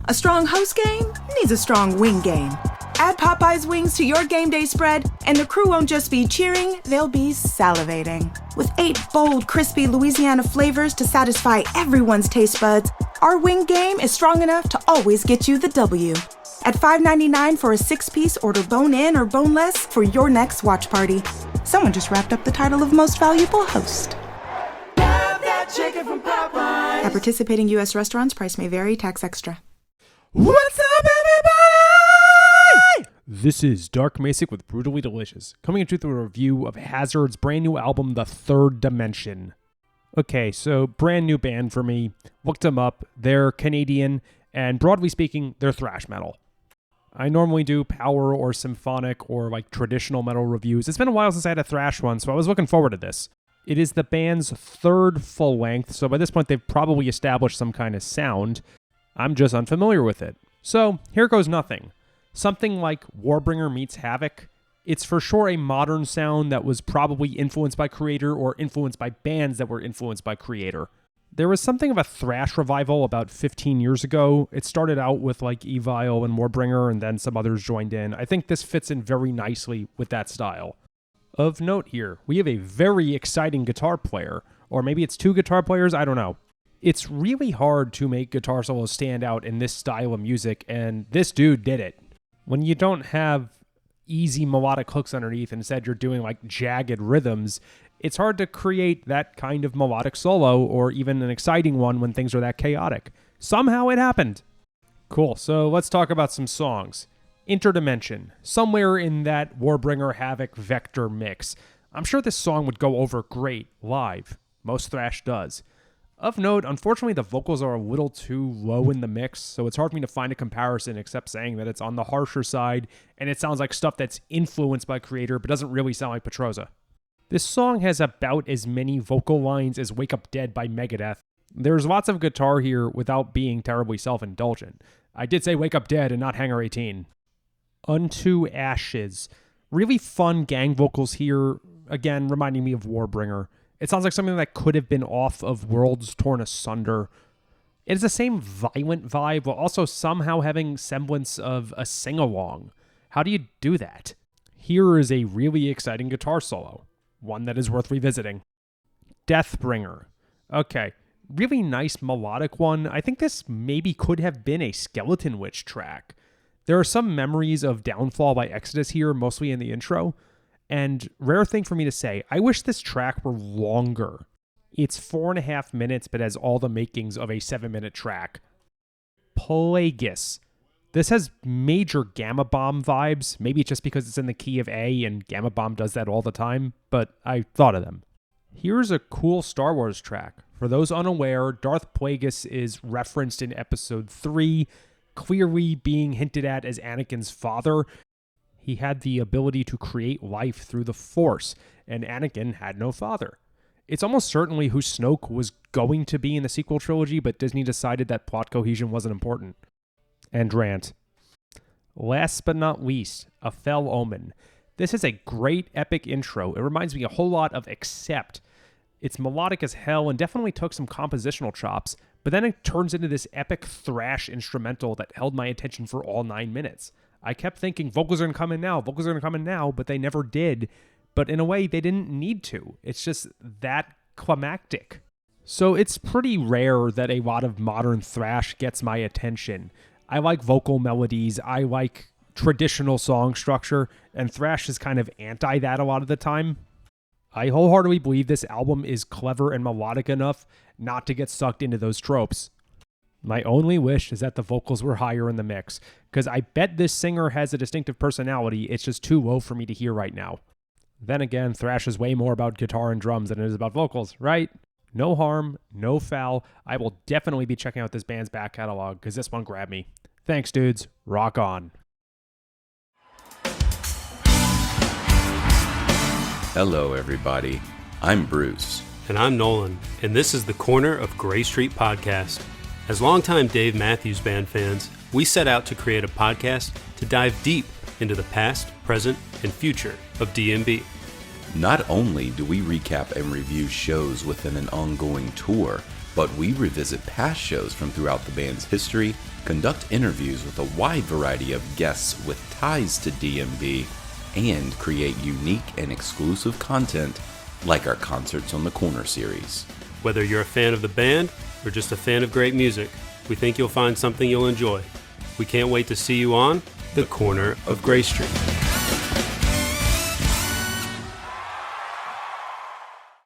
A strong host game needs a strong wing game. Add Popeye's wings to your game day spread, and the crew won't just be cheering, they'll be salivating. With 8 bold, crispy Louisiana flavors to satisfy everyone's taste buds, our wing game is strong enough to always get you the W. At $5.99 for a 6-piece, order bone-in or boneless for your next watch party. Someone just wrapped up the title of Most Valuable Host. Have that chicken from Popeyes. At participating U.S. restaurants, price may vary, tax extra. What's up, everybody? This is Dark Macek with Brutally Delicious, coming at you through a review of Hazzerd's brand new album, The Third Dimension. Okay, so brand new band for me. Looked them up. They're Canadian, and broadly speaking, they're thrash metal. I normally do power or symphonic or like traditional metal reviews. It's been a while since I had a thrash one, so I was looking forward to this. It is the band's third full length, so by this point they've probably established some kind of sound. I'm just unfamiliar with it. So here goes nothing. Something like Warbringer meets Havoc. It's for sure a modern sound that was probably influenced by Creator or influenced by bands that were influenced by Creator. There was something of a thrash revival about 15 years ago. It started out with like Evil and Warbringer, and then some others joined in. I think this fits in very nicely with that style. Of note here, we have a very exciting guitar player, or maybe it's 2 guitar players, I don't know. It's really hard to make guitar solos stand out in this style of music, and this dude did it. When you don't have easy melodic hooks underneath, and instead you're doing like jagged rhythms, it's hard to create that kind of melodic solo, or even an exciting one when things are that chaotic. Somehow it happened. Cool, so let's talk about some songs. Interdimension, somewhere in that Warbringer Havoc Vector mix. I'm sure this song would go over great live. Most thrash does. Of note, unfortunately, the vocals are a little too low in the mix, so it's hard for me to find a comparison except saying that it's on the harsher side, and it sounds like stuff that's influenced by Creator, but doesn't really sound like Petroza. This song has about as many vocal lines as Wake Up Dead by Megadeth. There's lots of guitar here without being terribly self-indulgent. I did say Wake Up Dead and not Hangar 18. Unto Ashes. Really fun gang vocals here, again, reminding me of Warbringer. It sounds like something that could have been off of Worlds Torn Asunder. It is the same violent vibe while also somehow having semblance of a sing-along. How do you do that? Here is a really exciting guitar solo. One that is worth revisiting. Deathbringer. Okay, really nice melodic one. I think this maybe could have been a Skeleton Witch track. There are some memories of Downfall by Exodus here, mostly in the intro. And rare thing for me to say, I wish this track were longer. It's 4.5 minutes, but has all the makings of a 7-minute track. Plagueis. This has major Gamma Bomb vibes. Maybe it's just because it's in the key of A and Gamma Bomb does that all the time, but I thought of them. Here's a cool Star Wars track. For those unaware, Darth Plagueis is referenced in Episode 3, clearly being hinted at as Anakin's father. He had the ability to create life through the Force, and Anakin had no father. It's almost certainly who Snoke was going to be in the sequel trilogy, but Disney decided that plot cohesion wasn't important. And rant. Last but not least, A Fell Omen. This is a great epic intro. It reminds me a whole lot of Accept. It's melodic as hell and definitely took some compositional chops, but then it turns into this epic thrash instrumental that held my attention for all 9 minutes. I kept thinking vocals are going to come in now, but they never did. But in a way, they didn't need to. It's just that climactic. So it's pretty rare that a lot of modern thrash gets my attention. I like vocal melodies, I like traditional song structure, and thrash is kind of anti that a lot of the time. I wholeheartedly believe this album is clever and melodic enough not to get sucked into those tropes. My only wish is that the vocals were higher in the mix, because I bet this singer has a distinctive personality, it's just too low for me to hear right now. Then again, thrash is way more about guitar and drums than it is about vocals, right? No harm, no foul. I will definitely be checking out this band's back catalog, because this one grabbed me. Thanks, dudes. Rock on. Hello, everybody. I'm Bruce. And I'm Nolan, and this is the Corner of Gray Street podcast. As longtime Dave Matthews Band fans, we set out to create a podcast to dive deep into the past, present, and future of DMB. Not only do we recap and review shows within an ongoing tour, but we revisit past shows from throughout the band's history, conduct interviews with a wide variety of guests with ties to DMB, and create unique and exclusive content like our Concerts on the Corner series. Whether you're a fan of the band or just a fan of great music, we think you'll find something you'll enjoy. We can't wait to see you on The Corner of Gray Street.